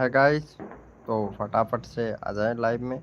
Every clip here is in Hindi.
है गाइस। तो फटाफट से आ जाए लाइव में।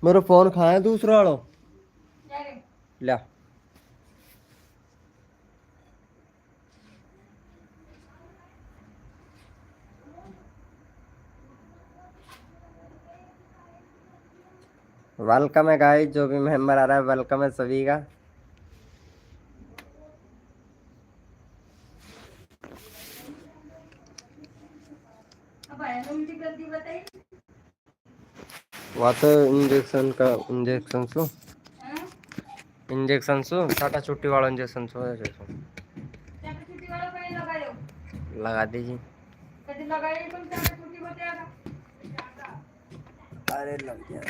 मेरा फोन खाए दूसरा वालों ला। वेलकम है गाइस, जो भी मेंबर आ रहा है वेलकम है सभी का। वो तो इंजेक्शन सु टाटा छुट्टी वाला इंजेक्शन सु लगा दीजिए। अरे लग गया।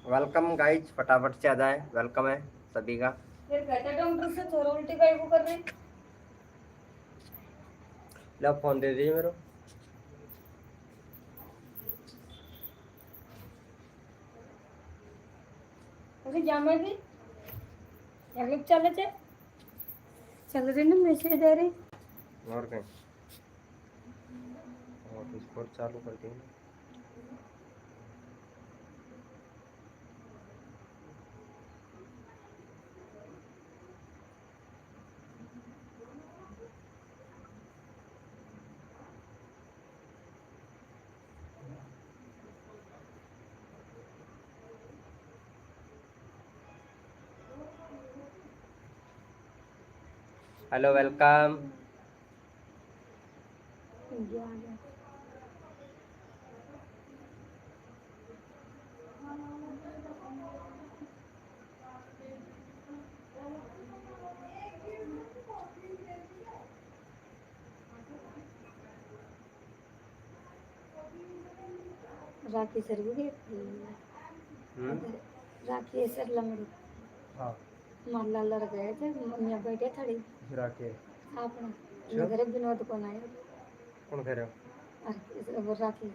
वेलकम गाइस, फटाफट से आ जाए, वेलकम है सभी का। फिर कहते डॉक्टर से थोड़ा उल्टी काहे को कर रहे। लो फोन दे दीजिए मेरे। अभी जामा की अभी चले चल रही ना मैसेज आ रही और कहीं और डिस्कॉर्ड चालू कर देंगे। Hello welcome. राखी सर भी राखी सर लंगड़ी हाँ माला लड़ गए थे मम्मिया बैठे थड़ी राखी आपने घर विनोद को आए कौन कह रहे हो अरे वो राखी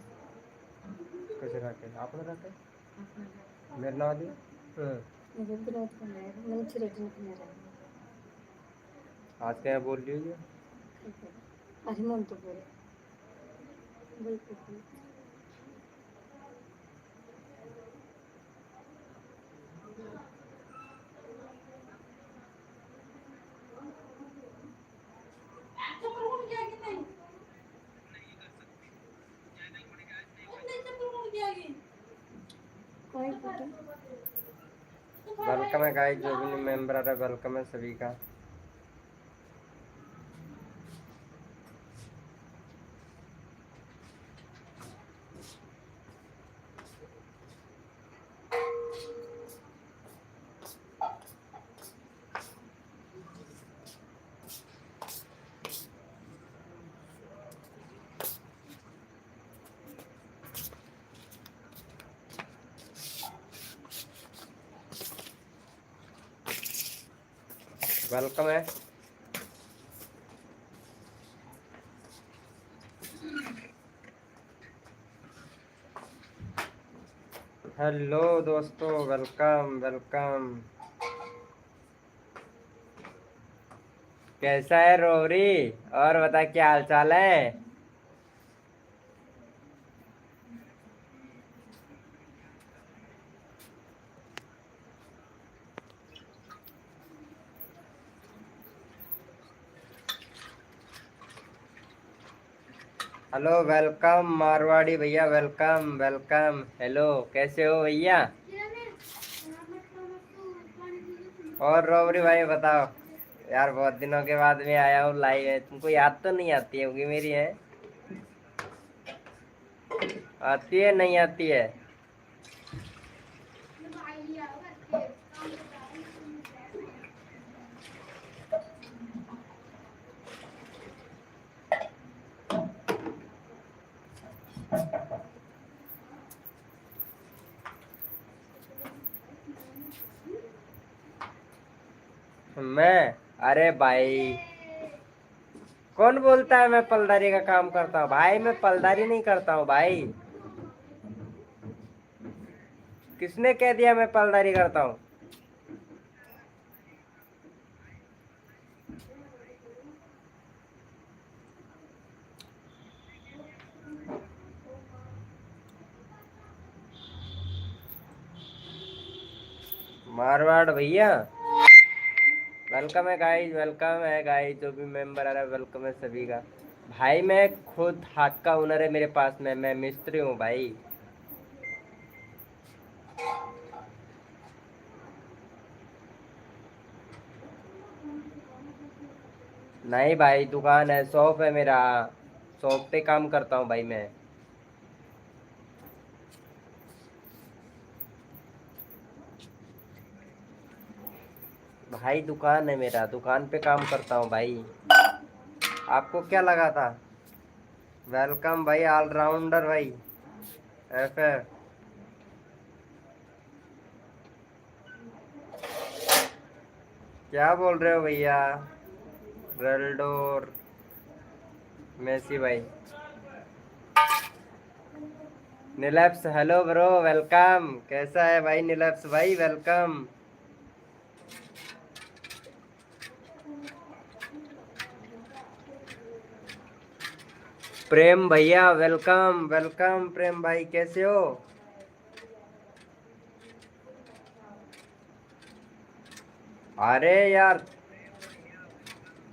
कैसे राखी आपने राखी मेरे नाम दी मुझे विनोद को आए मैंने चिरेटन को नहीं रहा आज क्या बोल रही है अरे मन तो बोले बिल्कुल वेलकम है गाइस, जो भी मेंबर आ रहा है वेलकम है सभी का। वेलकम है। हेलो दोस्तों, वेलकम वेलकम। कैसा है रोरी, और बता क्या हाल चाल है। हेलो वेलकम मारवाड़ी भैया, वेलकम वेलकम। हेलो कैसे हो भैया। और रोबरी भाई बताओ यार, बहुत दिनों के बाद में आया हूँ लाइव है, तुमको याद तो नहीं आती होगी मेरी है। आती है नहीं आती है। मैं, अरे भाई कौन बोलता है मैं पलदारी का काम करता हूँ भाई? मैं पलदारी नहीं करता हूँ भाई। किसने कह दिया मैं पलदारी करता हूँ? मारवाड़ भैया वेलकम है गाइस, वेलकम है गाइस। जो भी मेंबर आ रहा है वेलकम है सभी का। भाई मैं खुद हाथ का हुनर है मेरे पास में, मैं मिस्त्री हूँ भाई। नहीं भाई, दुकान है, शॉप है मेरा। शॉप पे काम करता हूँ भाई मैं। भाई दुकान है मेरा, दुकान पे काम करता हूँ भाई। आपको क्या लगा था? वेलकम भाई, ऑलराउंडर भाई। एफ क्या बोल रहे हो भैया? रेल्डोर मेसी भाई। नीलप्स हेलो ब्रो, वेलकम। कैसा है भाई नीलप्स भाई? वेलकम। प्रेम भैया वेलकम वेलकम। प्रेम भाई कैसे हो? अरे यार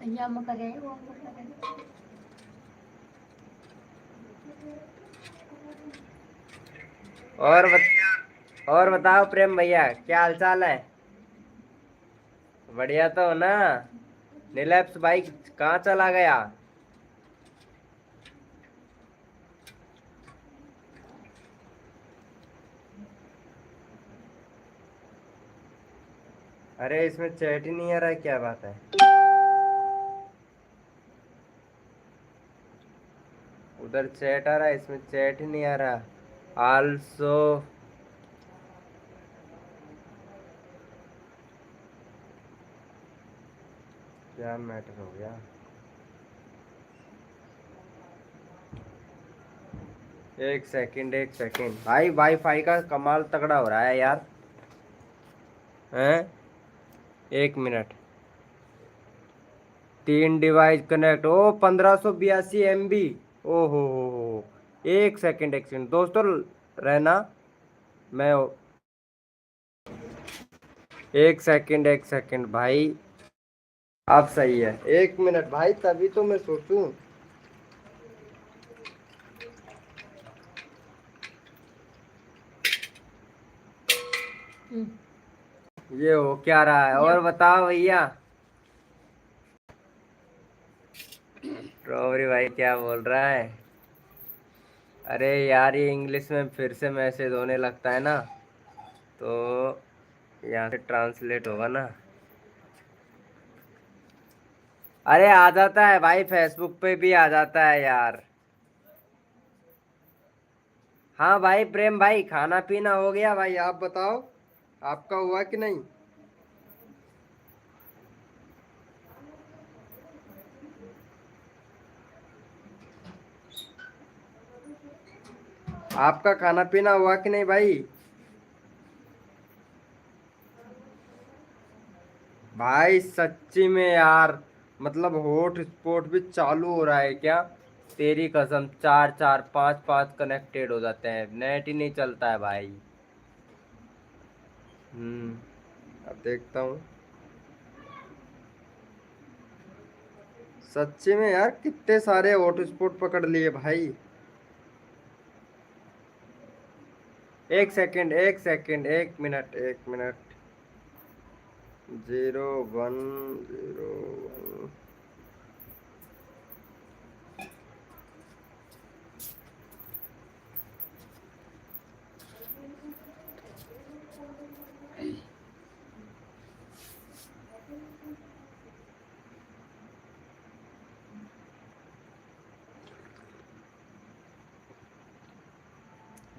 यहाँ करे वो करे। और बताओ प्रेम भैया, क्या हाल चाल है? बढ़िया तो हो ना? नीलप्स भाई कहाँ चला गया? अरे इसमें चैट ही नहीं आ रहा है, क्या बात है? उधर चैट आ रहा है, इसमें चैट ही नहीं आ रहा। आल्सो क्या मैटर हो गया? एक सेकंड एक सेकंड भाई, वाईफाई का कमाल तगड़ा हो रहा है यार। हैं? एक मिनट। 3 डिवाइस कनेक्ट, ओ 1582 MB। ओ हो। एक सेकंड दोस्तों रहना। मैं एक सेकंड भाई। अब सही है, एक मिनट भाई, तभी तो मैं सोचूं। ये हो क्या रहा है? और बताओ भैया। रोबरी भाई क्या बोल रहा है? अरे यार ये इंग्लिश में फिर से मैसेज होने लगता है ना, तो यहाँ से ट्रांसलेट होगा ना। अरे आ जाता है भाई, फेसबुक पे भी आ जाता है यार। हाँ भाई प्रेम भाई, खाना पीना हो गया भाई, आप बताओ आपका हुआ कि नहीं? आपका खाना पीना हुआ कि नहीं भाई? भाई सच्ची में यार, मतलब हॉट स्पॉट भी चालू हो रहा है क्या? तेरी कसम, चार चार पांच पांच कनेक्टेड हो जाते हैं, नेट ही नहीं चलता है भाई। अब देखता हूँ। सच्ची में यार, कितने सारे हॉटस्पॉट पकड़ लिए भाई। एक मिनट एक मिनट। 0101।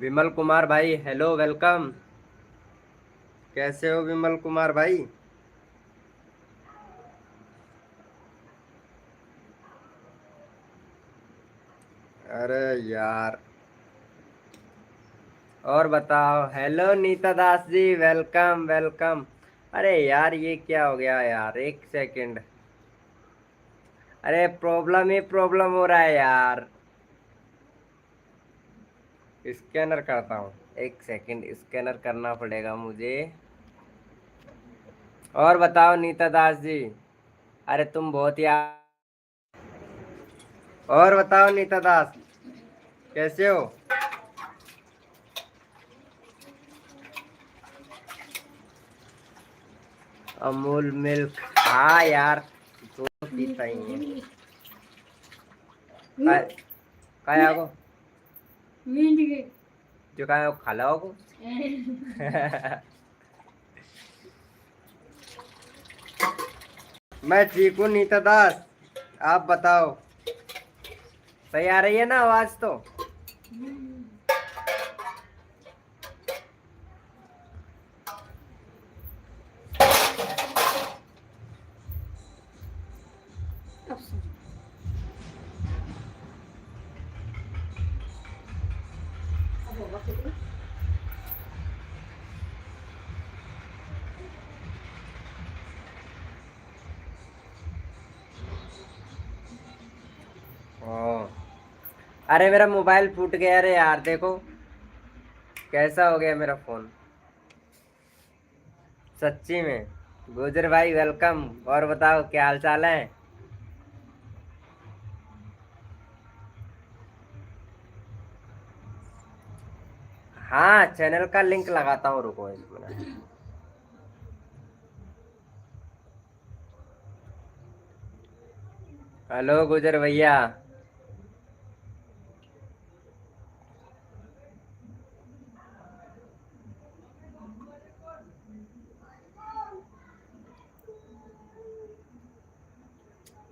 विमल कुमार भाई हेलो वेलकम। कैसे हो विमल कुमार भाई? अरे यार, और बताओ। हेलो नीता दास जी, वेलकम वेलकम। अरे यार ये क्या हो गया यार, एक सेकंड। अरे प्रॉब्लम ही प्रॉब्लम हो रहा है यार। स्कैनर करता हूँ, एक सेकंड स्कैनर करना पड़ेगा मुझे। और बताओ नीता दास जी। अरे तुम बहुत यार। और बताओ नीता दास, कैसे हो? अमूल मिल्क, हाँ यार, तो पीता ही है। काय काय आगो जो काय खाला होगो। मैं ठीक हूँ नीता दास, आप बताओ। सही आ रही है ना आवाज तो? अब सुन। अब होगा फिर। ओ, अरे मेरा मोबाइल फूट गया रे यार, देखो कैसा हो गया मेरा फोन, सच्ची में। गुजर भाई वेलकम। और बताओ क्या हाल चाल है? हाँ चैनल का लिंक लगाता हूँ, रुको एक मिनट। हेलो गुजर भैया।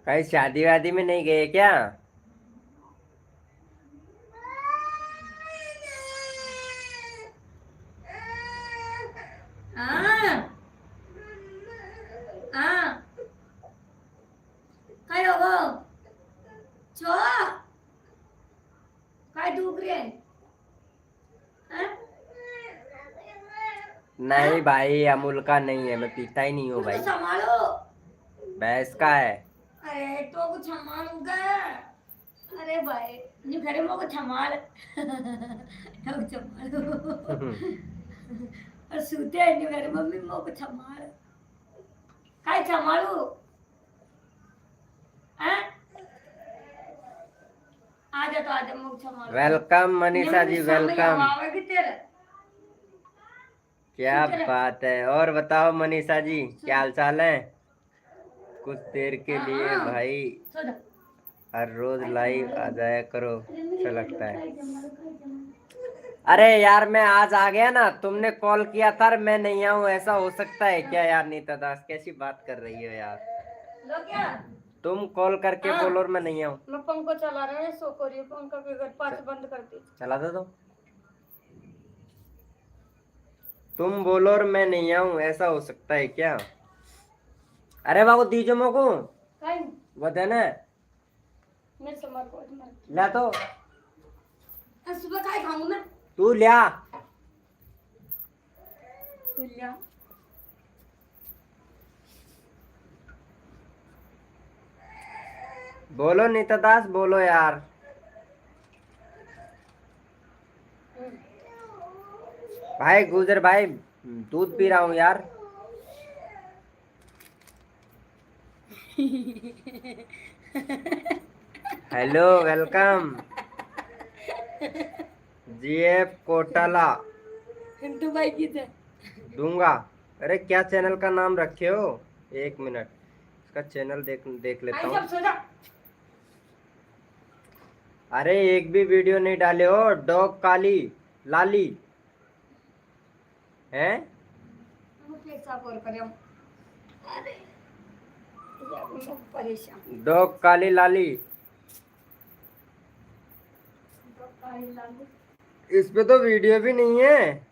कहीं शादी वादी में नहीं गए क्या? हाँ हाँ, काय होगो चो, काय दुख रहे हैं? हाँ? नहीं भाई, अमूल का नहीं है, मैं पीता ही नहीं हूँ कुछ भाई। संभालो। भैंस का है। अरे तो कुछ संभालूंगा। अरे भाई, न्यू घरे में कुछ संभाल। अब संभालो। और सूते हैं न्यू घरे मम्मी में कुछ संभाल। काय संभालू? हाँ? आजा तो आजा, मुझे संभालो। Welcome Manisha ji, welcome. आवेगी तेरे। क्या सूते रहे। बात है। और बताओ मनीषा जी, क्या हाल चाल है? कुछ देर के हाँ लिए हाँ, भाई सो जा। हर रोज काय लाइव आ संभालो? जाया करो, अरे अच्छा मेरे लगता है। काय संभालो, काय संभालो। अरे यार मैं आज आ गया ना, तुमने कॉल किया था और मैं नहीं आऊँ, ऐसा हो सकता है क्या यार? नीता दास कैसी बात कर रही हो यार? लो क्या? तुम कॉल करके हाँ, बोलो और मैं नहीं आऊँ। मैं पंखा चला रहा है, सो करिए पंखा के घर पास बंद कर दी। चला दो तो। तुम बोलो और मैं नहीं आऊँ, ऐसा हो सकता है क्या? अरे बाबू दीजो मको, काय वो देना मेरे से मर को मर। ला तो। आज सुबह काय खाऊं मैं? तू लिया। तू लिया। बोलो नीता दास, बोलो यार। भाई गुजर भाई, दूध पी रहा हूँ यार। Hello welcome. जीएफ कोटाला हिंदू भाई की थे। दूंगा। अरे क्या चैनल का नाम रखे हो? एक मिनट, इसका चैनल देख देख लेता आई हूँ। सब सो जा। अरे एक भी वीडियो नहीं डाले हो, डॉग काली लाली हैं? मैं पेशाब और करे हूं। अरे यार मैं परेशान। डॉग काली लाली। तो काली लाली। इस पे तो वीडियो भी नहीं है,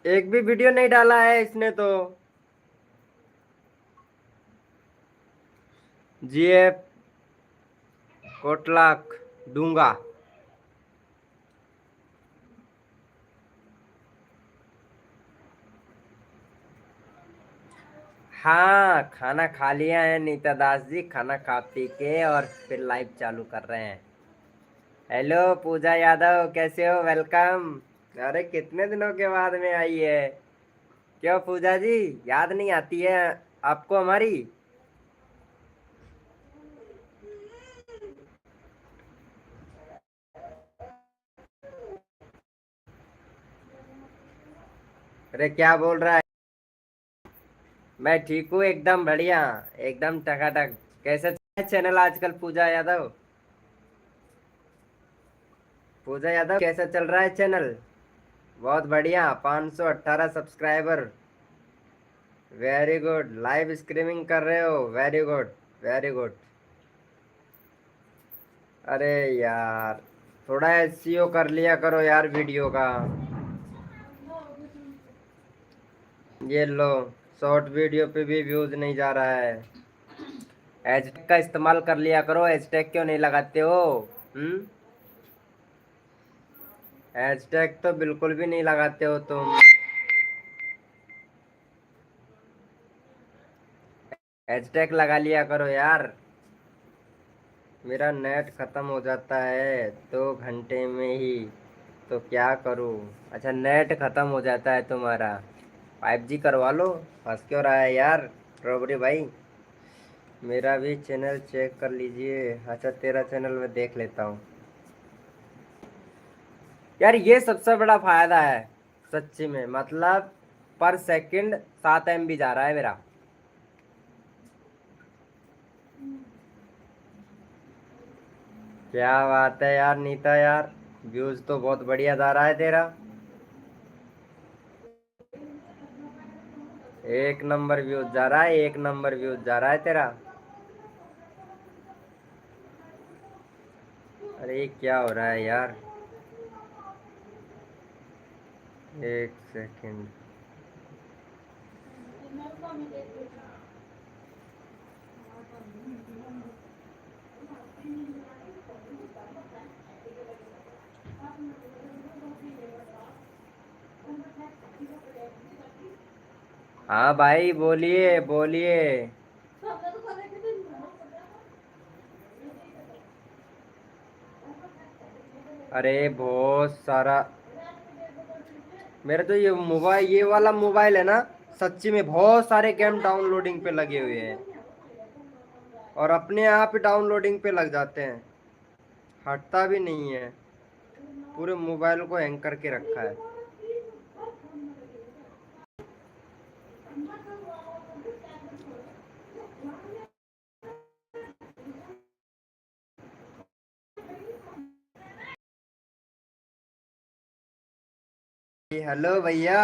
एक भी वीडियो नहीं डाला है इसने तो। जीएफ कोटलाक दूंगा। हाँ, खाना खा लिया है नीता दास जी, खाना खा पी के और फिर लाइव चालू कर रहे हैं। हेलो पूजा यादव, कैसे हो? वेलकम। अरे कितने दिनों के बाद में आई है। क्यों पूजा जी, याद नहीं आती है आपको हमारी? अरे क्या बोल रहा है? मैं ठीक हूँ, एकदम बढ़िया, एकदम टकाटक। कैसे चल रहा है चैनल आजकल पूजा यादव? पूजा यादव कैसा चल रहा है चैनल? बहुत बढ़िया, 518 subscriber. Very good, live streaming कर रहे हो, वेरी गुड, वेरी गुड। अरे यार, थोड़ा एसईओ कर लिया करो यार वीडियो का। ये लो, शॉर्ट वीडियो पे भी व्यूज नहीं जा रहा है। हैशटैग का इस्तेमाल कर लिया करो, हैशटैग क्यों नहीं लगाते हो? हम्म, हैशटैग तो बिल्कुल भी नहीं लगाते हो तुम। हैशटैग लगा लिया करो यार। मेरा नेट खत्म हो जाता है 2 घंटे में ही, तो क्या करूं? अच्छा, नेट खत्म हो जाता है तुम्हारा, 5G करवा लो। फंस क्यों रहा है यार स्ट्रॉबेरी भाई? मेरा भी चैनल चेक कर लीजिए। अच्छा, तेरा चैनल मैं देख लेता हूँ। यार ये सबसे बड़ा फायदा है सच्ची में, मतलब पर सेकंड 7 MB जा रहा है मेरा। क्या बात है यार नीता यार, व्यूज तो बहुत बढ़िया जा रहा है तेरा। एक नंबर व्यूज जा रहा है, एक नंबर व्यूज जा रहा है तेरा। अरे ये क्या हो रहा है यार? एक सेकंड। हाँ भाई, बोलिए बोलिए। अरे बहुत सारा, मेरा तो ये मोबाइल, ये वाला मोबाइल है ना, सच्ची में बहुत सारे गेम डाउनलोडिंग पे लगे हुए हैं, और अपने आप ही डाउनलोडिंग पे लग जाते हैं, हटता भी नहीं है। पूरे मोबाइल को हैंग करके रखा है। हेलो भैया।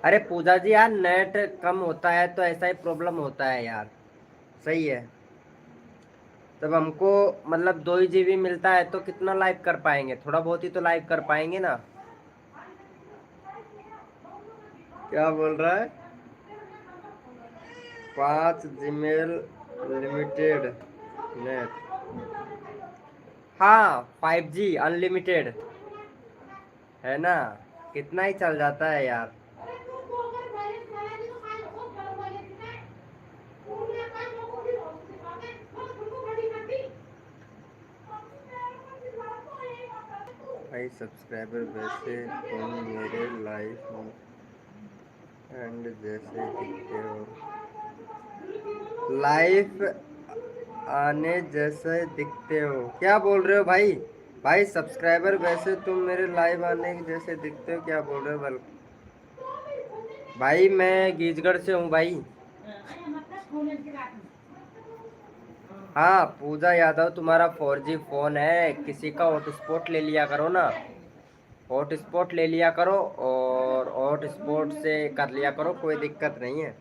अरे पूजा जी यार, नेट कम होता है तो ऐसा ही प्रॉब्लम होता है यार। सही है, तब हमको मतलब 2 ही GB मिलता है तो कितना लाइव कर पाएंगे? थोड़ा बहुत ही तो लाइव कर पाएंगे ना। क्या बोल रहा है? 5 Gmail लिमिटेड नेट। हाँ, 5G अनलिमिटेड है ना, कितना ही चल जाता है यार। भाई सब्सक्राइबर वैसे तुम मेरे लाइफ एंड जैसे दिखते हो, लाइफ आने जैसे दिखते हो? क्या बोल रहे हो भाई? भाई सब्सक्राइबर वैसे तुम मेरे लाइव आने जैसे दिखते हो, क्या बोल रहे हो? भाई मैं गीजगढ़ से हूँ भाई। हाँ पूजा यादव, तुम्हारा 4G फोन है, किसी का हॉटस्पॉट ले लिया करो ना। हॉटस्पॉट ले लिया करो और हॉटस्पॉट से कर लिया करो, कोई दिक्कत नहीं है।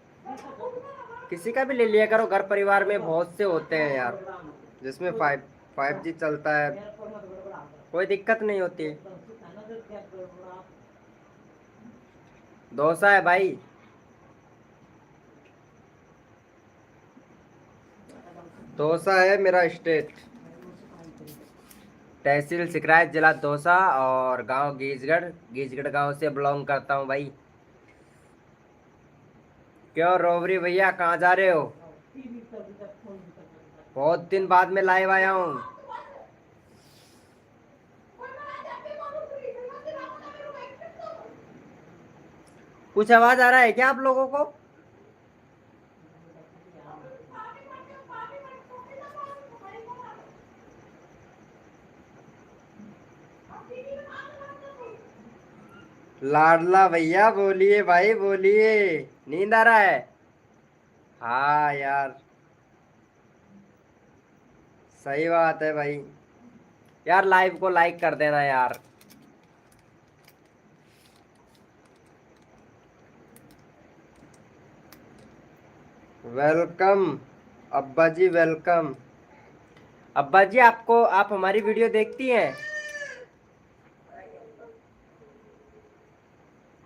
किसी का भी ले लिया करो, घर परिवार में बहुत से होते हैं यार जिसमें 5G चलता है, कोई दिक्कत नहीं होती है। डोसा है भाई, डोसा है मेरा स्टेट, तहसील सिकराय, जिला दौसा और गांव गीजगढ़। गीजगढ़ गांव से बिलोंग करता हूं भाई। क्यों रोबरी भैया, कहाँ जा रहे हो? बहुत दिन बाद में लाइव आया हूँ। कुछ आवाज आ रहा है क्या आप लोगों को? लाडला भैया बोलिए भाई बोलिए, नींद आ रहा है? हाँ यार, सही बात है भाई। यार लाइव को लाइक कर देना यार। वेलकम अब्बा जी, वेलकम। अब्बा जी, आप हमारी वीडियो देखती हैं?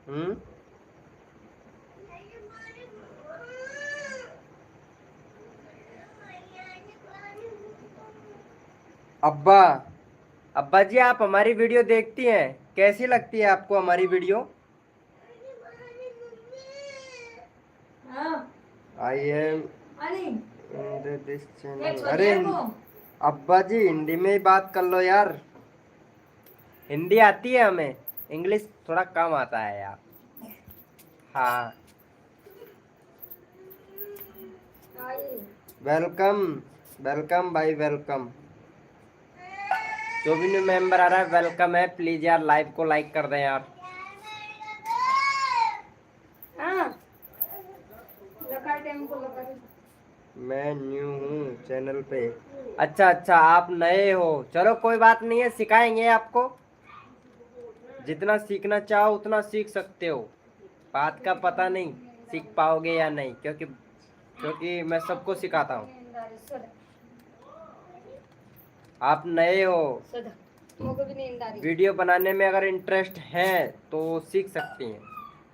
हम्म। अब्बा, अब्बा जी आप हमारी वीडियो देखती हैं? कैसी लगती है आपको हमारी video? I am in this channel. अरे अब्बा जी हिंदी में ही बात कर लो यार, हिंदी आती है हमें, इंग्लिश थोड़ा कम आता है यार। हाँ, वेलकम वेलकम भाई, वेलकम। जो भी न्यू मेंबर आ रहा है वेलकम है, प्लीज यार लाइव को लाइक कर दें यार। मैं न्यू हूँ चैनल पे। अच्छा अच्छा, आप नए हो, चलो कोई बात नहीं है, सिखाएंगे आपको। जितना सीखना चाहो उतना सीख सकते हो, बात का पता नहीं सीख पाओगे या नहीं, क्योंकि मैं सबको सिखाता हूँ। आप नए हो, वीडियो बनाने में अगर इंटरेस्ट है तो सीख सकती हैं,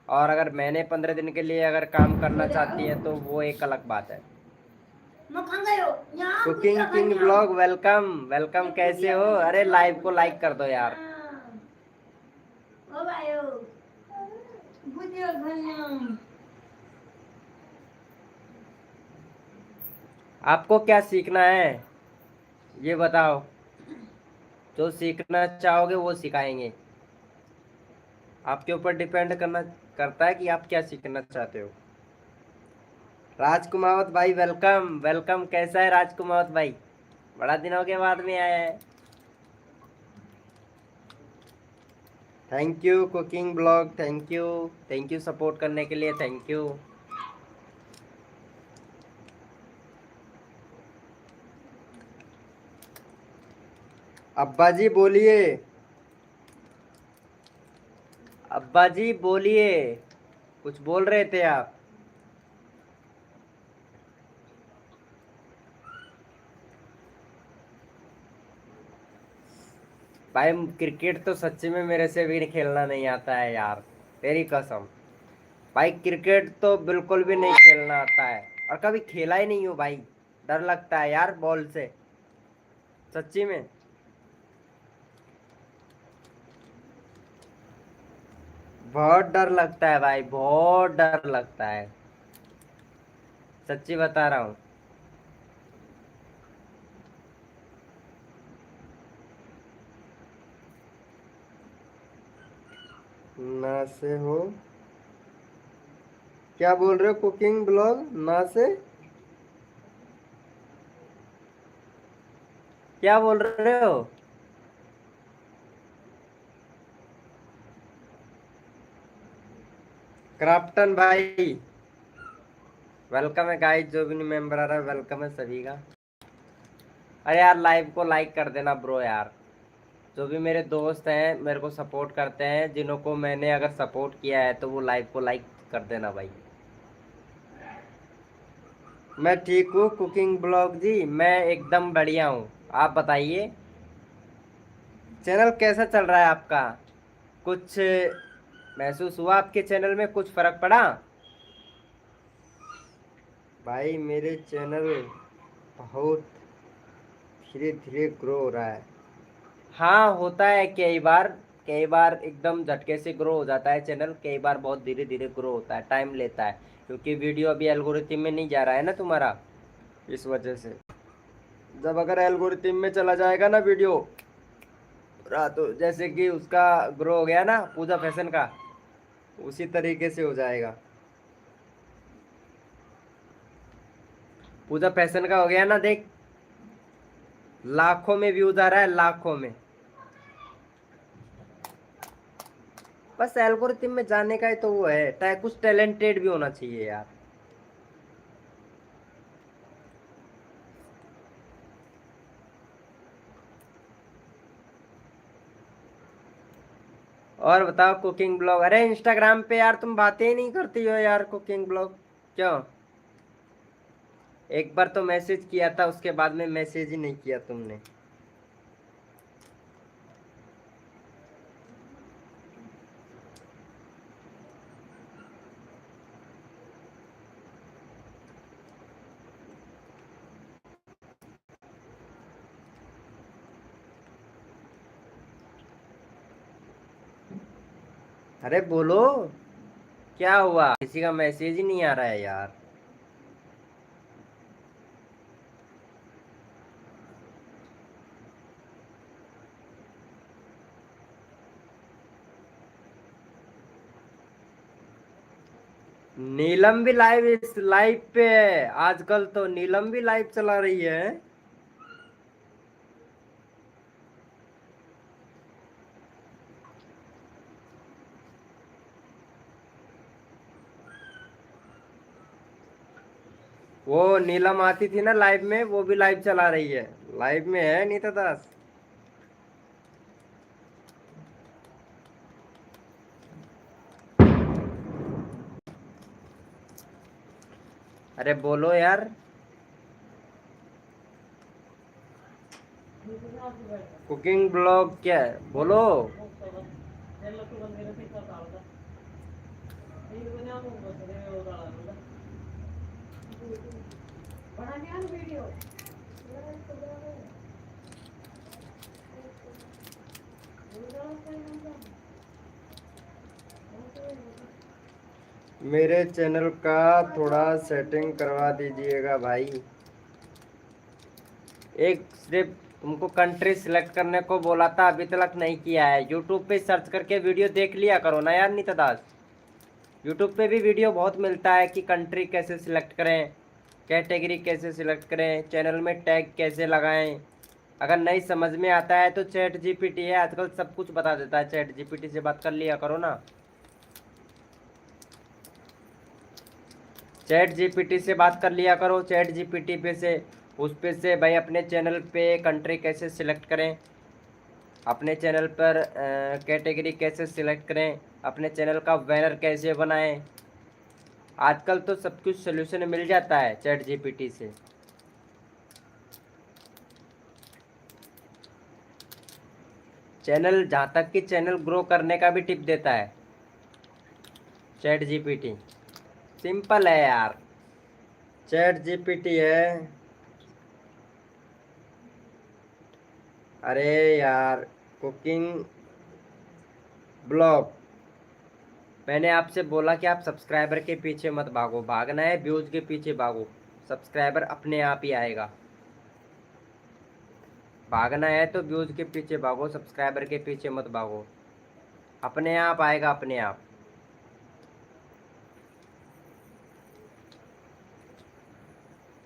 और अगर महीने 15 दिन के लिए अगर काम करना चाहती हैं तो वो एक अलग बात है। Cooking king blog, welcome welcome, कैसे हो? अरे लाइव को लाइक कर दो यार। आपको क्या सीखना है ये बताओ, जो सीखना चाहोगे वो सिखाएंगे। आपके ऊपर डिपेंड करता है कि आप क्या सीखना चाहते हो। राजकुमावत भाई वेलकम वेलकम, कैसा है राजकुमावत भाई? बड़ा दिनों के बाद में आया है। Thank you cooking blog, thank you support करने के लिए, थैंक यू। अब्बा जी बोलिए, अब्बा जी बोलिए, कुछ बोल रहे थे आप? भाई क्रिकेट तो सच्ची में मेरे से भी खेलना नहीं आता है यार, तेरी कसम। भाई क्रिकेट तो बिल्कुल भी नहीं खेलना आता है, और कभी खेला ही नहीं हूँ भाई, डर लगता है यार बॉल से, सच्ची में। बहुत डर लगता है भाई, बहुत डर लगता है, सच्ची बता रहा हूँ। ना से हो, क्या बोल रहे हो? कुकिंग ब्लॉग ना से क्या बोल रहे हो? क्राफ्टन भाई वेलकम है गाइस, जो भी न्यू मेंबर आ रहा है वेलकम है सभी का। अरे यार लाइव को लाइक कर देना ब्रो यार। जो भी मेरे दोस्त हैं मेरे को सपोर्ट करते हैं, जिन्हों को मैंने अगर सपोर्ट किया है तो वो लाइव को लाइक कर देना भाई। मैं ठीक हूँ कुकिंग ब्लॉग जी, मैं एकदम बढ़िया हूँ। आप बताइए चैनल कैसा चल रहा है आपका? कुछ महसूस हुआ आपके चैनल में, कुछ फर्क पड़ा? भाई मेरे चैनल बहुत धीरे धीरे ग्रो हो रहा है। हाँ होता है, कई बार एकदम झटके से ग्रो हो जाता है चैनल, कई बार बहुत धीरे धीरे ग्रो होता है, टाइम लेता है, क्योंकि वीडियो अभी एल्गोरिथम में नहीं जा रहा है ना तुम्हारा, इस वजह से। जब अगर एल्गोरिथम में चला जाएगा ना वीडियो तो जैसे कि उसका ग्रो हो गया ना पूजा फैशन का, उसी तरीके से हो जाएगा। पूजा फैशन का हो गया ना, देख लाखों में व्यूज आ रहा है, लाखों में। बस एल्गोरिथम में जाने का ही तो वो है, कुछ टैलेंटेड भी होना चाहिए यार। और बताओ कुकिंग ब्लॉग, अरे इंस्टाग्राम पे यार तुम बातें ही नहीं करती हो यार कुकिंग ब्लॉग, क्यों? एक बार तो मैसेज किया था, उसके बाद में मैसेज ही नहीं किया तुमने। अरे बोलो क्या हुआ, किसी का मैसेज ही नहीं आ रहा है यार। नीलम भी लाइव, इस लाइव पे है आजकल, तो नीलम भी लाइव चला रही है। वो नीलम आती थी ना लाइव में, वो भी लाइव चला रही है, लाइव में है नीता दास। अरे बोलो यार, कुकिंग ब्लॉग क्या है, बोलो। मेरे चैनल का थोड़ा सेटिंग करवा दीजिएगा भाई। एक सिर्फ तुमको कंट्री सिलेक्ट करने को बोला था, अभी तक नहीं किया है। यूट्यूब पे सर्च करके वीडियो देख लिया करो ना यार नीता दास, यूट्यूब पे भी वीडियो बहुत मिलता है कि कंट्री कैसे सिलेक्ट करें, कैटेगरी कैसे सिलेक्ट करें, चैनल में टैग कैसे लगाएं। अगर नहीं समझ में आता है तो चैट जीपीटी है आजकल, सब कुछ बता देता है, चैट जीपीटी से बात कर लिया करो ना। चैट जीपीटी से बात कर लिया करो, चैट जीपीटी पे से उस पे से भाई अपने चैनल पे कंट्री कैसे सिलेक्ट करें, अपने चैनल पर कैटेगरी कैसे सिलेक्ट करें, अपने चैनल का बैनर कैसे बनाएं। आजकल तो सब कुछ सोल्यूशन मिल जाता है चैट जीपीटी से। चैनल जहाँ तक कि चैनल ग्रो करने का भी टिप देता है चैट जीपीटी, सिंपल है यार, चैट जीपीटी है। अरे यार कुकिंग ब्लॉग, मैंने आपसे बोला कि आप सब्सक्राइबर के पीछे मत भागो, भागना है व्यूज के पीछे भागो, सब्सक्राइबर अपने आप ही आएगा। भागना है तो व्यूज के पीछे भागो, सब्सक्राइबर के पीछे मत भागो, अपने आप आएगा, अपने आप।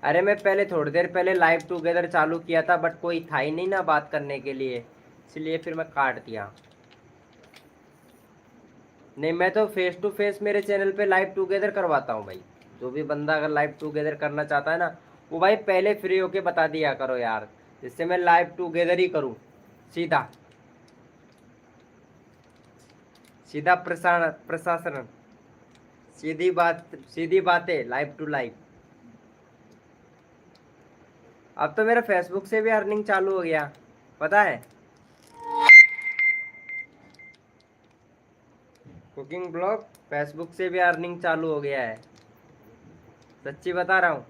अरे मैं पहले थोड़ी देर पहले लाइव टुगेदर चालू किया था, बट कोई था ही नहीं ना बात करने के लिए, इसलिए फिर मैं काट दिया। नहीं मैं तो फेस टू फेस मेरे चैनल पे लाइव टुगेदर करवाता हूँ भाई। जो भी बंदा अगर लाइव टुगेदर करना चाहता है ना, वो भाई पहले फ्री होके बता दिया करो यार, जिससे मैं लाइव टुगेदर ही करूँ सीधा। सीधा प्रशासन, सीधी बातें, लाइव टू लाइव। अब तो मेरा फेसबुक से भी अर्निंग चालू हो गया, पता है। कुकिंग ब्लॉग फेसबुक से भी अर्निंग चालू हो गया है, सच्ची बता रहा हूँ।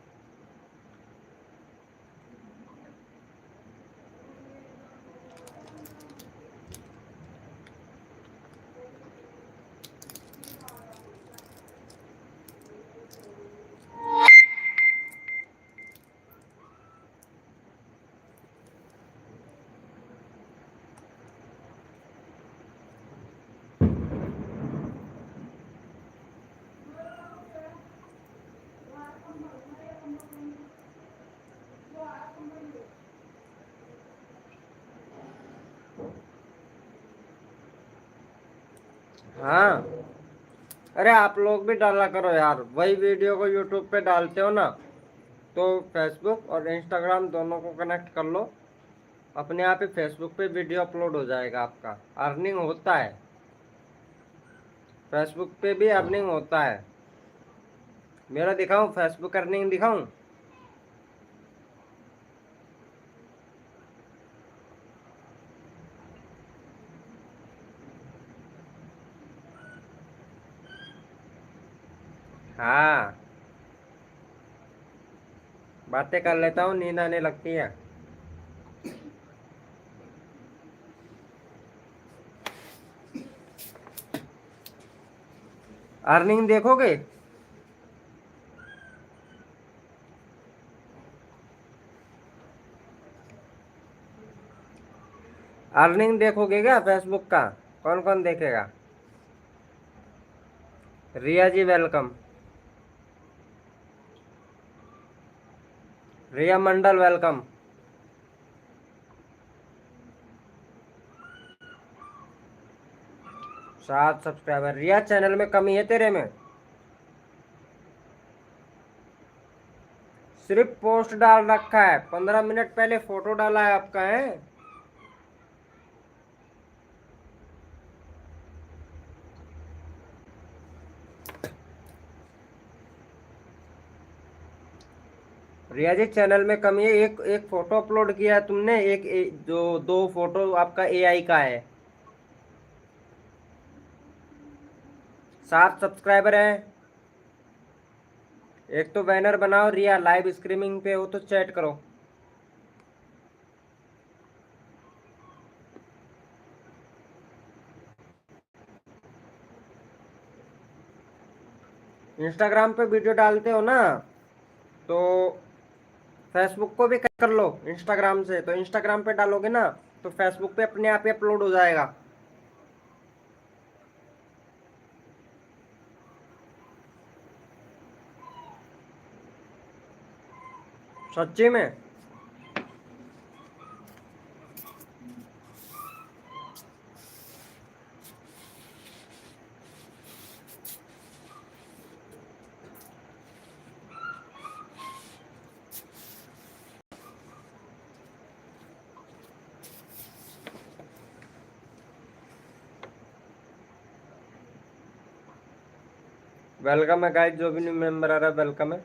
हाँ, अरे आप लोग भी डाला करो यार, वही वीडियो को यूट्यूब पे डालते हो ना, तो फेसबुक और इंस्टाग्राम दोनों को कनेक्ट कर लो, अपने आप ही फेसबुक पे वीडियो अपलोड हो जाएगा, आपका अर्निंग होता है, फेसबुक पे भी अर्निंग होता है। मेरा दिखाऊं फेसबुक अर्निंग दिखाऊं? हाँ, बातें कर लेता हूँ, नींद आने लगती है। अर्निंग देखोगे? अर्निंग देखोगे क्या फेसबुक का? कौन कौन देखेगा? रिया जी वेलकम, रिया मंडल वेलकम। 7 सब्सक्राइबर। रिया चैनल में कमी है तेरे में, सिर्फ पोस्ट डाल रखा है, 15 मिनट पहले फोटो डाला है आपका है। रिया जी चैनल में कमी है, एक एक फोटो अपलोड किया है तुमने, जो 2 फोटो आपका एआई का है। 7 सब्सक्राइबर है। एक तो बैनर बनाओ, रिया लाइव स्ट्रीमिंग पे हो तो चैट करो। इंस्टाग्राम पे वीडियो डालते हो ना, तो फेसबुक को भी कर लो इंस्टाग्राम से, तो इंस्टाग्राम पे डालोगे ना तो फेसबुक पे अपने आप ही अपलोड हो जाएगा। सच्ची में। वेलकम है गाइस, जो भी न्यू मेंबर आ रहा है वेलकम है।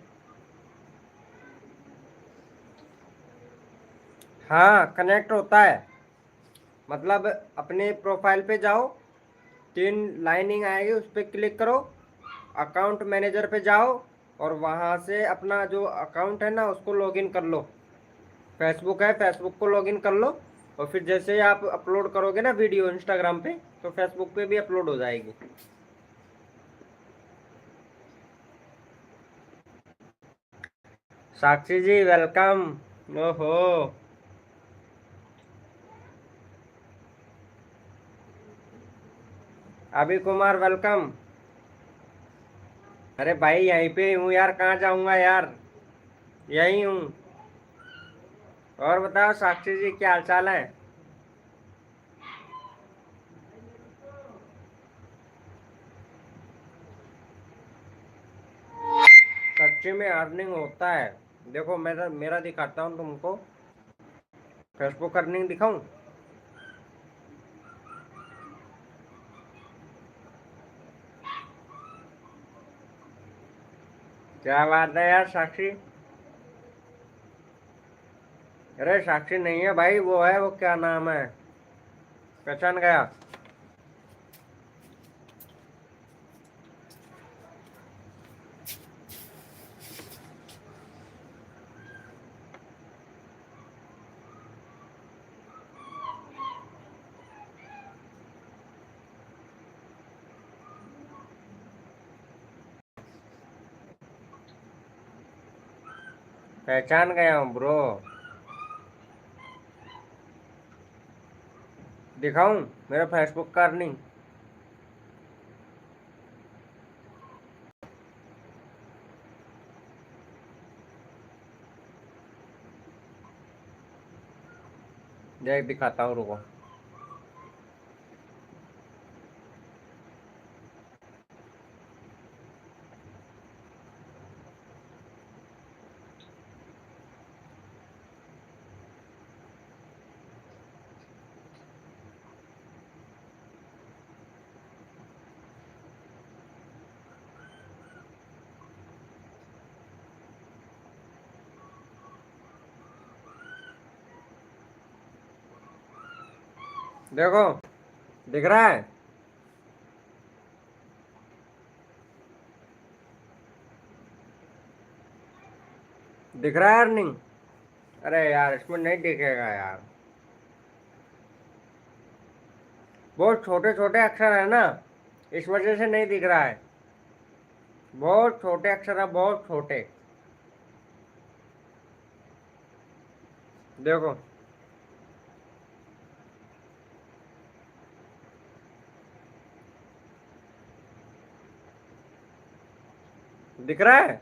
हाँ, कनेक्ट होता है, मतलब अपने प्रोफाइल पे जाओ, 3 लाइनिंग आएगी, उस पर क्लिक करो, अकाउंट मैनेजर पे जाओ, और वहाँ से अपना जो अकाउंट है ना उसको लॉगिन कर लो। फेसबुक है, फेसबुक को लॉगिन कर लो, और फिर जैसे ही आप अपलोड करोगे ना वीडियो इंस्टाग्राम पे, तो फेसबुक पे भी अपलोड हो जाएगी। साक्षी जी वेलकम। ओहो, अभी कुमार वेलकम। अरे भाई यहीं पे हूँ यार, कहाँ जाऊँगा यार, यहीं हूँ। और बताओ साक्षी जी क्या हाल चाल है? सच्ची में अर्निंग होता है। देखो मेरा मेरा दिखाता हूँ तुमको, फेसबुक अर्निंग दिखाऊं? क्या बात है यार साक्षी। अरे साक्षी नहीं है भाई, वो है, वो क्या नाम है, पहचान गया। पहचान गया हूँ ब्रो। दिखाऊं मेरा फेसबुक का अर्निंग? देख दिखाता हूँ, रुको। देखो, दिख रहा है? दिख रहा है अर्निंग? अरे यार इसमें नहीं दिखेगा यार, बहुत छोटे छोटे अक्षर है ना, इस वजह से नहीं दिख रहा है। बहुत छोटे अक्षर है, बहुत छोटे। देखो, दिख रहा है?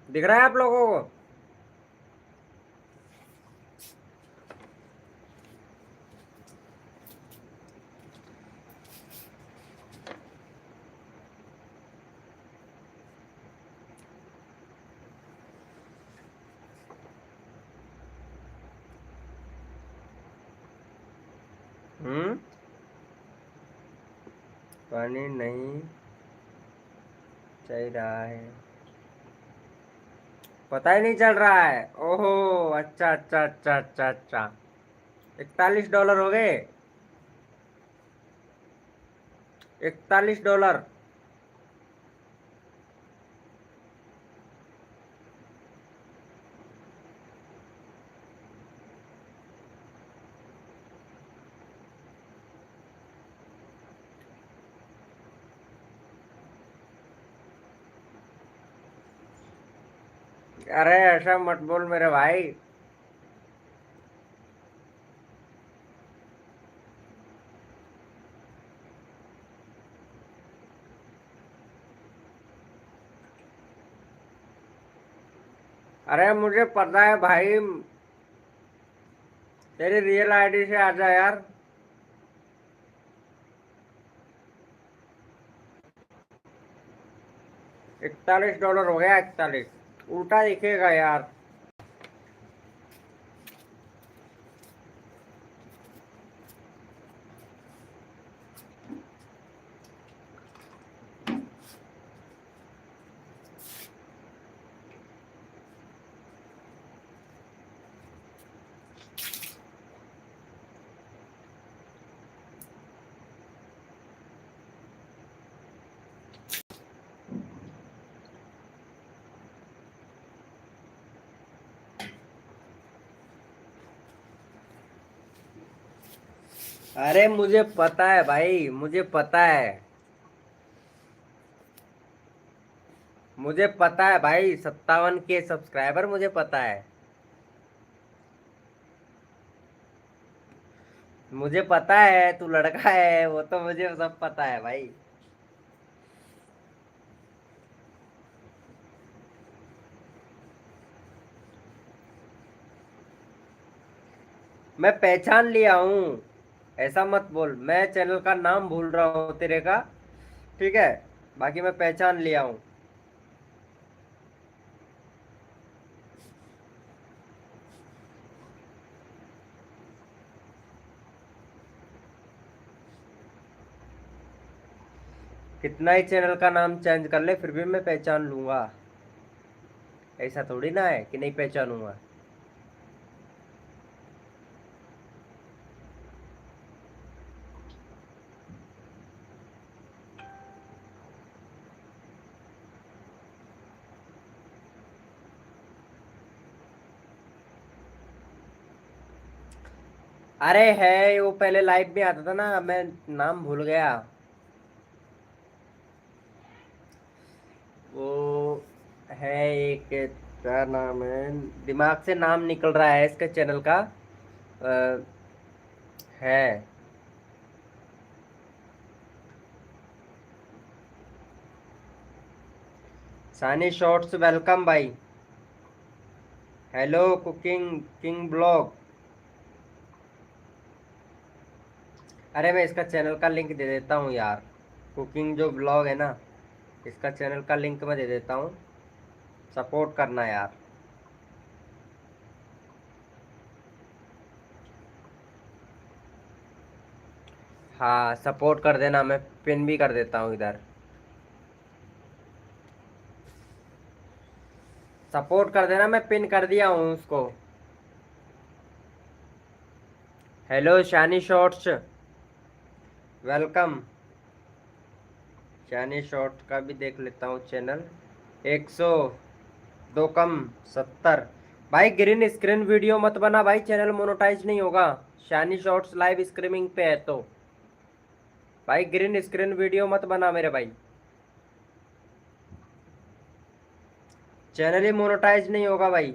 दिख रहा है आप लोगों को? पानी नहीं चल रहा है, पता ही नहीं चल रहा है। ओहो, अच्छा अच्छा अच्छा अच्छा अच्छा, $41 हो गए। $41। अरे ऐसा मत बोल मेरे भाई। अरे मुझे पता है भाई, तेरी रियल आईडी से आ जा यार। $41 हो गया, 41। उल्टा दिखेगा यार। अरे मुझे पता है भाई, मुझे पता है, मुझे पता है भाई, 57K सब्सक्राइबर मुझे पता है। मुझे पता है तू लड़का है, वो तो मुझे सब पता है भाई। मैं पहचान लिया हूँ, ऐसा मत बोल। मैं चैनल का नाम भूल रहा हूँ तेरे का, ठीक है, बाकी मैं पहचान लिया हूँ। कितना ही चैनल का नाम चेंज कर ले फिर भी मैं पहचान लूंगा। ऐसा थोड़ी ना है कि नहीं पहचानूंगा। अरे है वो पहले लाइव में आता था ना, मैं नाम भूल गया। वो है एक, क्या नाम है, दिमाग से नाम निकल रहा है इसके चैनल का। अ, है सानी शॉर्ट्स, वेलकम भाई। Hello cooking king blog. अरे मैं इसका चैनल का लिंक दे देता हूँ यार। कुकिंग जो ब्लॉग है ना, इसका चैनल का लिंक मैं दे देता हूँ, सपोर्ट करना यार। हाँ सपोर्ट कर देना, मैं पिन भी कर देता हूँ इधर। सपोर्ट कर देना, मैं पिन कर दिया हूँ उसको। हेलो शानी शॉर्ट्स, वेलकम। शानी शॉर्ट का भी देख लेता हूँ चैनल। 102 कम 70। भाई ग्रीन स्क्रीन वीडियो मत बना भाई, चैनल मोनेटाइज नहीं होगा। शानी शॉर्ट्स लाइव स्ट्रीमिंग पे है तो भाई ग्रीन स्क्रीन वीडियो मत बना मेरे भाई, चैनल ही मोनेटाइज नहीं होगा भाई।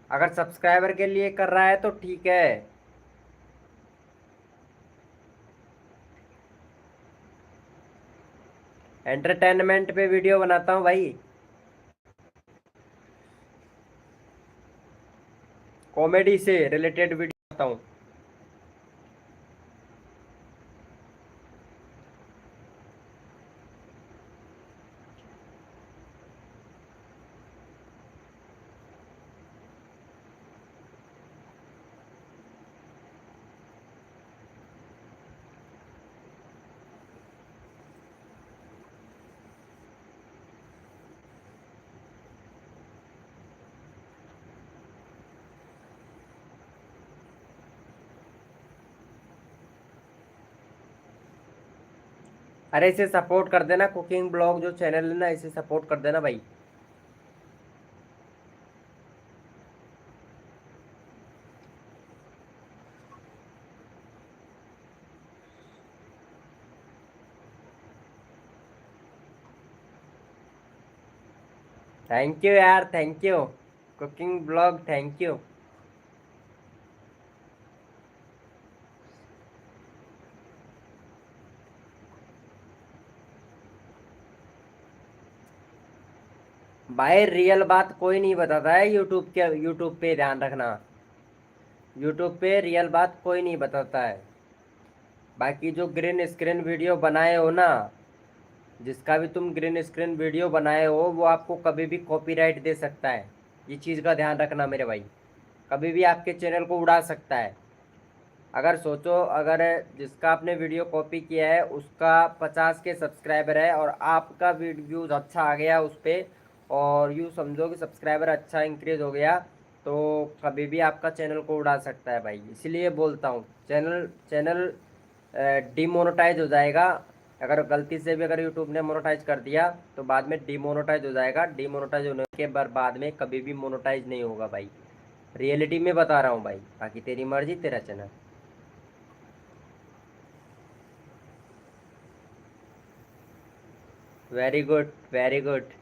अगर सब्सक्राइबर के लिए कर रहा है तो ठीक है। एंटरटेनमेंट पे वीडियो बनाता हूँ भाई, कॉमेडी से रिलेटेड वीडियो बनाता हूँ। अरे इसे सपोर्ट कर देना, कुकिंग ब्लॉग जो चैनल है ना, इसे सपोर्ट कर देना भाई। थैंक यू यार, thank you cooking blog, thank you. भाई रियल बात कोई नहीं बताता है यूट्यूब के, यूट्यूब पे ध्यान रखना, यूट्यूब पे रियल बात कोई नहीं बताता है। बाकी जो ग्रीन स्क्रीन वीडियो बनाए हो ना, जिसका भी तुम ग्रीन स्क्रीन वीडियो बनाए हो, वो आपको कभी भी कॉपीराइट दे सकता है। ये चीज़ का ध्यान रखना मेरे भाई, कभी भी आपके चैनल को उड़ा सकता है। अगर सोचो, अगर जिसका आपने वीडियो कॉपी किया है उसका 50 के सब्सक्राइबर है और आपका व्यूज़ अच्छा आ गया उस पर, और यूँ समझो कि सब्सक्राइबर अच्छा इंक्रीज हो गया, तो कभी भी आपका चैनल को उड़ा सकता है भाई। इसलिए बोलता हूँ, चैनल चैनल डीमोनेटाइज हो जाएगा। अगर गलती से भी अगर यूट्यूब ने मोनेटाइज कर दिया तो बाद में डीमोनेटाइज हो जाएगा। डीमोनेटाइज होने के बाद में कभी भी मोनेटाइज नहीं होगा भाई, रियलिटी में बता रहा हूँ भाई। बाकी तेरी मर्जी, तेरा channel. Very good, very good.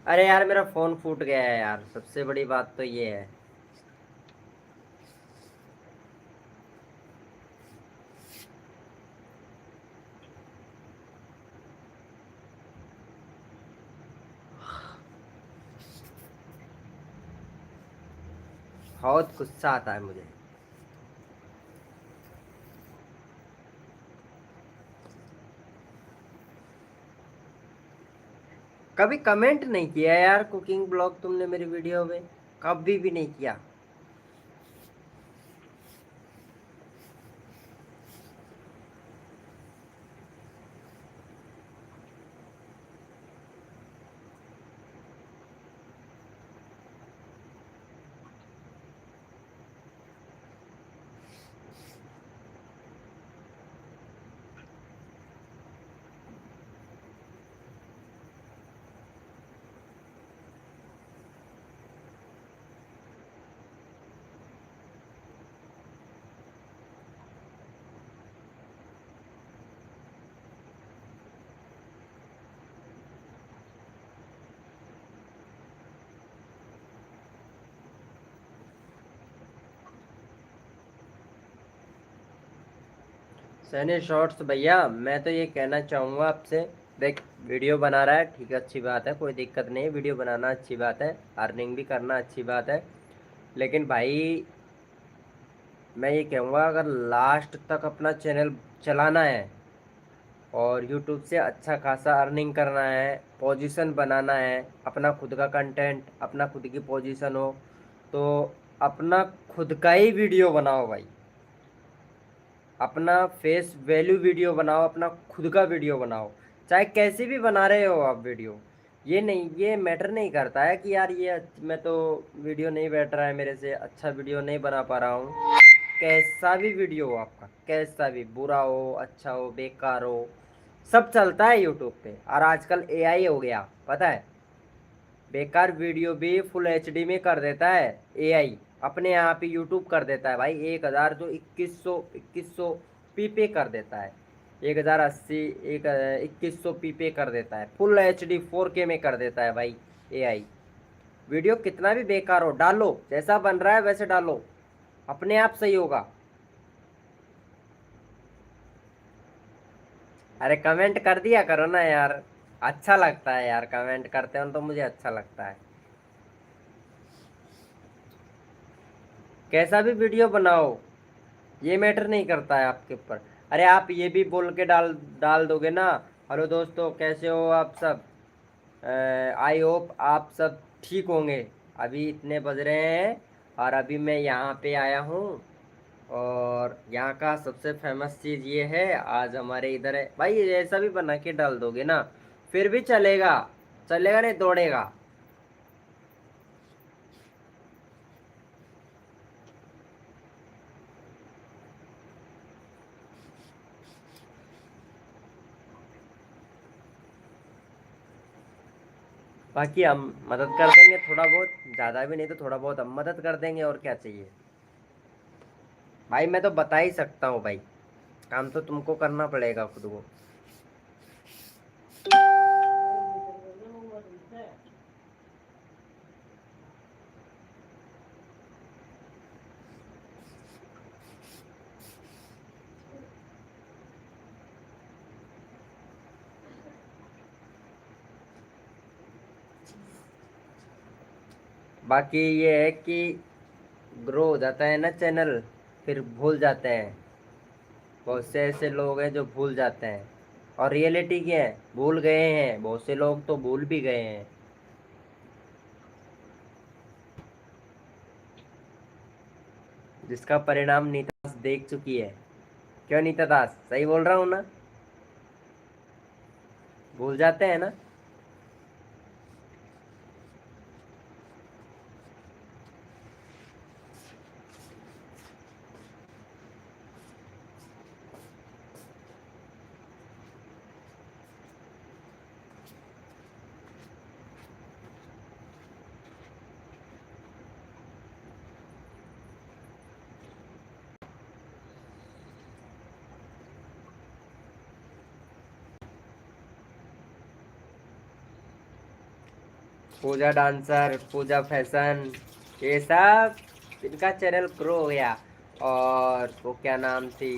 अरे यार मेरा फोन फूट गया है यार, सबसे बड़ी बात तो ये है। बहुत गुस्सा आता है मुझे। कभी कमेंट नहीं किया यार कुकिंग ब्लॉग तुमने मेरी वीडियो में, कभी भी नहीं किया। सैनी शॉर्ट्स भैया, मैं तो ये कहना चाहूँगा आपसे, देख वीडियो बना रहा है ठीक है, अच्छी बात है, कोई दिक्कत नहीं है, वीडियो बनाना अच्छी बात है, अर्निंग भी करना अच्छी बात है। लेकिन भाई मैं ये कहूँगा, अगर लास्ट तक अपना चैनल चलाना है और यूट्यूब से अच्छा खासा अर्निंग करना है, पोजीशन बनाना है, अपना खुद का कंटेंट, अपना खुद की पोजीशन हो, तो अपना खुद का ही वीडियो बनाओ भाई। अपना फेस वैल्यू वीडियो बनाओ, अपना खुद का वीडियो बनाओ, चाहे कैसी भी बना रहे हो आप वीडियो। ये नहीं, ये मैटर नहीं करता है कि यार ये मैं तो वीडियो नहीं बैठ रहा है मेरे से, अच्छा वीडियो नहीं बना पा रहा हूँ। कैसा भी वीडियो हो आपका, कैसा भी, बुरा हो अच्छा हो बेकार हो, सब चलता है यूट्यूब पे। और आजकल एआई हो गया, पता है, बेकार वीडियो भी फुल एचडी में कर देता है एआई, अपने आप ही यूट्यूब कर देता है भाई। 1000 जो 2100 पी कर देता है, 1080 एक 2100 पी कर देता है, फुल एचडी 4K में कर देता है भाई एआई। वीडियो कितना भी बेकार हो, डालो, जैसा बन रहा है वैसे डालो, अपने आप सही होगा। अरे कमेंट कर दिया करो ना यार, अच्छा लगता है यार, कमेंट करते हो तो मुझे अच्छा लगता है। कैसा भी वीडियो बनाओ, ये मैटर नहीं करता है आपके ऊपर। अरे आप ये भी बोल के डाल डाल दोगे ना, हेलो दोस्तों कैसे हो आप सब, आई होप आप सब ठीक होंगे। अभी इतने बज रहे हैं और अभी मैं यहाँ पे आया हूँ, और यहाँ का सबसे फेमस चीज़ ये है, आज हमारे इधर है भाई, ऐसा भी बना के डाल दोगे ना फिर भी चलेगा, चलेगा नहीं दौड़ेगा। बाकी हम मदद कर देंगे थोड़ा बहुत, ज़्यादा भी नहीं तो थोड़ा बहुत हम मदद कर देंगे, और क्या चाहिए भाई। मैं तो बता ही सकता हूँ भाई, काम तो तुमको करना पड़ेगा खुद को। बाकी ये है कि ग्रो हो जाता है ना चैनल, फिर भूल जाते हैं, बहुत से ऐसे लोग हैं जो भूल जाते हैं। और रियलिटी क्या है, भूल गए हैं, बहुत से लोग तो भूल भी गए हैं, जिसका परिणाम नीता दास देख चुकी है। क्यों नीता दास, सही बोल रहा हूँ ना, भूल जाते हैं ना। पूजा डांसर, पूजा फैशन, ये सब इनका चैनल ग्रो हो गया। और वो क्या नाम थी,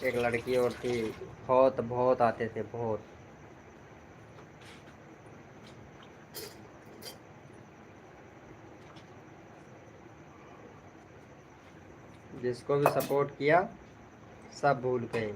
एक लड़की और थी, बहुत बहुत आते थे बहुत। जिसको भी सपोर्ट किया सब भूल गए।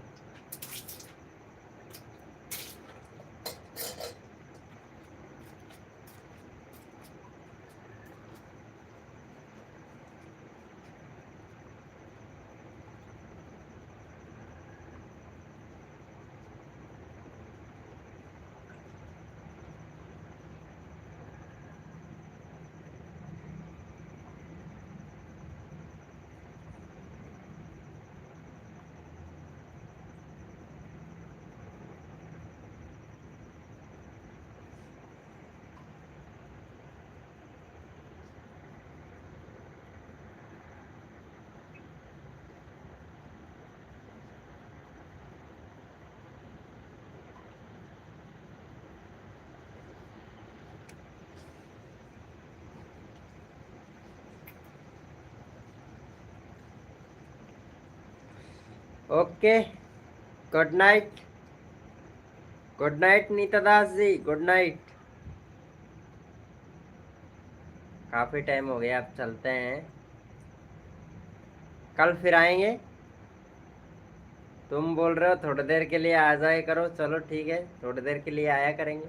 Okay, good night. Good night Neeta Das ji, good night. काफी टाइम हो गया, अब चलते हैं, कल फिर आएंगे। तुम बोल रहे हो थोड़ी देर के लिए आ जाए करो, चलो ठीक है, थोड़ी देर के लिए आया करेंगे।